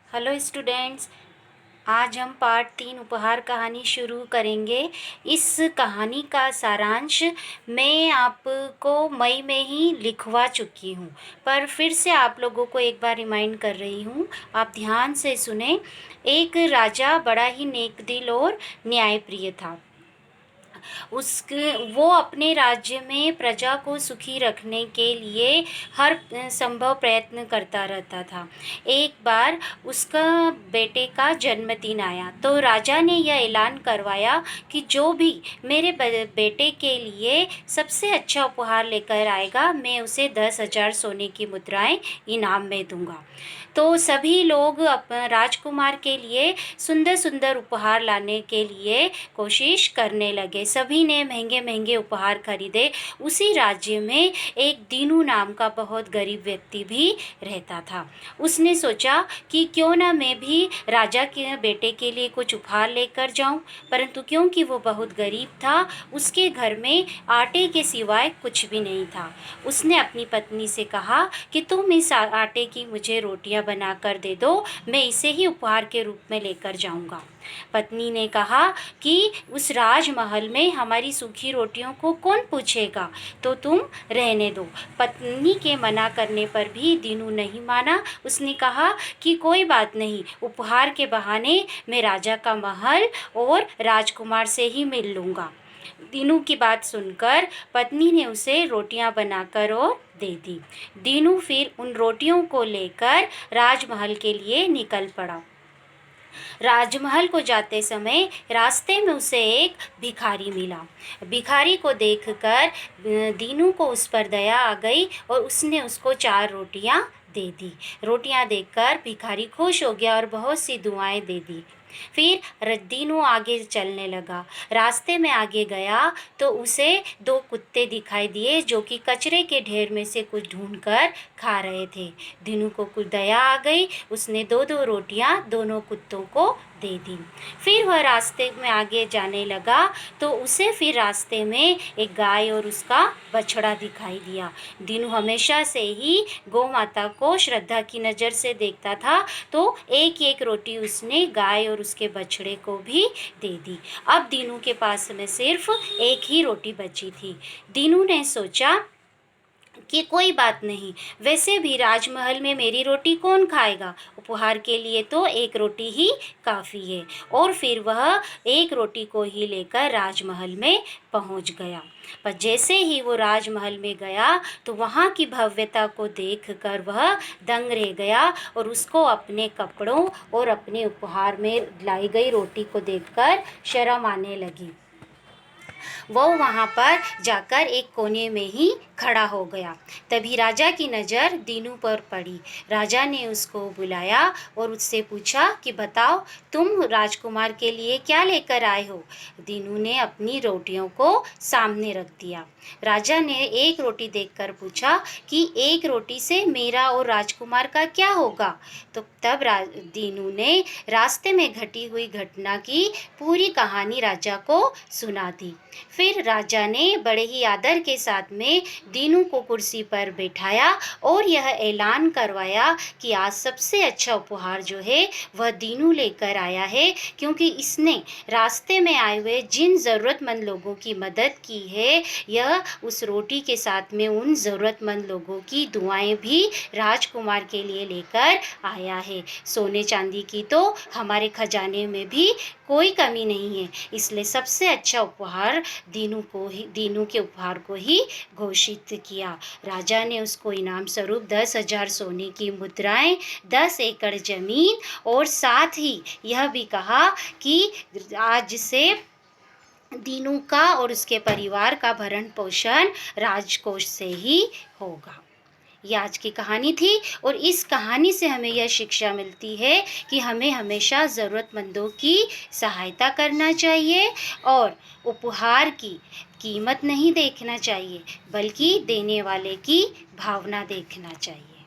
Hello students, आज हम part 3 उपहार कहानी शुरू करेंगे। इस कहानी का सारांश मैं आपको मई में ही लिखवा चुकी हूँ, पर फिर से आप लोगों को एक बार रिमाइंड कर रही हूँ। आप ध्यान से सुने। एक राजा बड़ा ही नेकदिल और न्यायप्रिय था। वो अपने राज्य में प्रजा को सुखी रखने के लिए हर संभव प्रयत्न करता रहता था। एक बार उसका बेटे का जन्मदिन आया तो राजा ने यह ऐलान करवाया कि जो भी मेरे बेटे के लिए सबसे अच्छा उपहार लेकर आएगा, मैं उसे 10,000 सोने की मुद्राएं इनाम में दूंगा। तो सभी लोग राजकुमार के लिए सुंदर सुंदर उपहार लाने के लिए कोशिश करने लगे। सभी ने महंगे महंगे उपहार खरीदे। उसी राज्य में एक दीनू नाम का बहुत गरीब व्यक्ति भी रहता था। उसने सोचा कि क्यों ना मैं भी राजा के बेटे के लिए कुछ उपहार लेकर जाऊं, परंतु क्योंकि वो बहुत गरीब था, उसके घर में आटे के सिवाय कुछ भी नहीं था। उसने अपनी पत्नी से कहा कि तुम इस आटे की मुझे रोटियां बनाकर दे दो, मैं इसे ही उपहार के रूप में लेकर जाऊंगा। पत्नी ने कहा कि उस राजमहल में हमारी सूखी रोटियों को कौन पूछेगा, तो तुम रहने दो। पत्नी के मना करने पर भी दीनू नहीं माना। उसने कहा कि कोई बात नहीं, उपहार के बहाने मैं राजा का महल और राजकुमार से ही मिल लूँगा। दीनू की बात सुनकर पत्नी ने उसे रोटियां बनाकर और दे दी। दीनू फिर उन रोटियों को लेकर राजमहल के लिए निकल पड़ा। राजमहल को जाते समय रास्ते में उसे एक भिखारी मिला। भिखारी को देखकर दीनू को उस पर दया आ गई और उसने उसको 4 रोटियां दे दी। रोटियां देखकर भिखारी खुश हो गया और बहुत सी दुआएं दे दी। फिर दीनू आगे चलने लगा। रास्ते में आगे गया तो उसे 2 कुत्ते दिखाई दिए जो कि कचरे के ढेर में से कुछ ढूंढकर खा रहे थे। दीनू को कुछ दया आ गई। उसने 2-2 रोटियां दोनों कुत्तों को दे दी। फिर वह रास्ते में आगे जाने लगा तो उसे फिर रास्ते में एक गाय और उसका बछड़ा दिखाई दिया। दीनू हमेशा से ही गौ माता को श्रद्धा की नज़र से देखता था, तो एक एक रोटी उसने गाय और उसके बछड़े को भी दे दी। अब दीनू के पास में सिर्फ एक ही रोटी बची थी। दीनू ने सोचा कि कोई बात नहीं, वैसे भी राजमहल में मेरी रोटी कौन खाएगा, उपहार के लिए तो एक रोटी ही काफ़ी है। और फिर वह एक रोटी को ही लेकर राजमहल में पहुंच गया। पर जैसे ही वो राजमहल में गया तो वहाँ की भव्यता को देखकर वह दंग रह गया और उसको अपने कपड़ों और अपने उपहार में लाई गई रोटी को देखकर शर्म आने लगी। वो वहाँ पर जाकर एक कोने में ही खड़ा हो गया। तभी राजा की नज़र दीनू पर पड़ी। राजा ने उसको बुलाया और उससे पूछा कि बताओ, तुम राजकुमार के लिए क्या लेकर आए हो। दीनू ने अपनी रोटियों को सामने रख दिया। राजा ने एक रोटी देखकर पूछा कि एक रोटी से मेरा और राजकुमार का क्या होगा। तो तब दीनू ने रास्ते में घटी हुई घटना की पूरी कहानी राजा को सुना दी। फिर राजा ने बड़े ही आदर के साथ में दीनू को कुर्सी पर बैठाया और यह ऐलान करवाया कि आज सबसे अच्छा उपहार जो है वह दीनू लेकर आया है, क्योंकि इसने रास्ते में आए हुए जिन ज़रूरतमंद लोगों की मदद की है, यह उस रोटी के साथ में उन ज़रूरतमंद लोगों की दुआएं भी राजकुमार के लिए लेकर आया है। सोने चांदी की तो हमारे खजाने में भी कोई कमी नहीं है, इसलिए सबसे अच्छा उपहार दीनू के उपहार को ही घोषित किया। राजा ने उसको इनाम स्वरूप 10,000 सोने की मुद्राएं, 10 एकड़ जमीन और साथ ही यह भी कहा कि आज से दीनू का और उसके परिवार का भरण पोषण राजकोष से ही होगा। ये आज की कहानी थी और इस कहानी से हमें यह शिक्षा मिलती है कि हमें हमेशा ज़रूरतमंदों की सहायता करना चाहिए और उपहार की कीमत नहीं देखना चाहिए, बल्कि देने वाले की भावना देखना चाहिए।